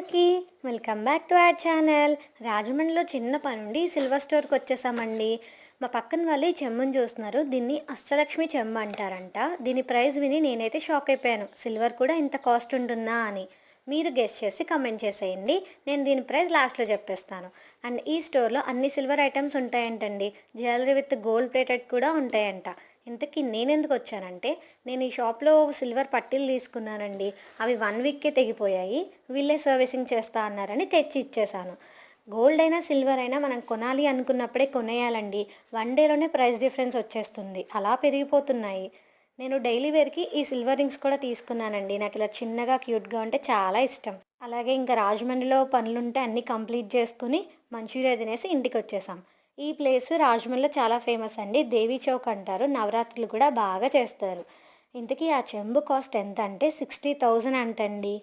అందరికీ welcome back to our channel. రాజమండ్రిలో చిన్న పనుండి సిల్వర్ స్టోర్కి వచ్చేసామండి. మా పక్కన వాళ్ళు ఈ చెంబుని చూస్తున్నారు. దీన్ని అష్టలక్ష్మి చెంబు అంటారంట. దీని ప్రైస్ విని నేనైతే షాక్ అయిపోయాను. సిల్వర్ కూడా ఇంత కాస్ట్ ఉంటుందా అని. మీరు గెస్ చేసి కమెంట్ చేసేయండి. నేను దీని ప్రైస్ లాస్ట్లో చెప్పేస్తాను. అండ్ ఈ స్టోర్లో అన్ని సిల్వర్ ఐటమ్స్ ఉంటాయంటండి. జ్యువెలరీ విత్ గోల్డ్ ప్లేటెడ్ కూడా ఉంటాయంట. ఇంతకీ నేనెందుకు వచ్చానంటే, నేను ఈ షాప్లో సిల్వర్ పట్టీలు తీసుకున్నానండి. అవి 1 వీక్కే తెగిపోయాయి. వీళ్ళే సర్వీసింగ్ చేస్తా అన్నారని తెచ్చి ఇచ్చేసాను. గోల్డ్ అయినా సిల్వర్ అయినా మనం కొనాలి అనుకున్నప్పుడే కొనేయాలండి. 1 డేలోనే ప్రైస్ డిఫరెన్స్ వచ్చేస్తుంది. అలా పెరిగిపోతున్నాయి. నేను డైలీ వేర్కి ఈ సిల్వర్ రింగ్స్ కూడా తీసుకున్నానండి. నాకు ఇలా చిన్నగా క్యూట్గా ఉంటే చాలా ఇష్టం. అలాగే ఇంకా రాజమండ్రిలో పనులుంటే అన్నీ కంప్లీట్ చేసుకుని మంచూరియా తినేసి ఇంటికి వచ్చేసాం. ఈ ప్లేస్ రాజమండ్రిలో చాలా ఫేమస్ అండి. దేవీ చౌక్ అంటారు. నవరాత్రులు కూడా బాగా చేస్తారు. ఇంతకీ ఆ చెంబు కాస్ట్ ఎంత అంటే 60,000 అంటండి.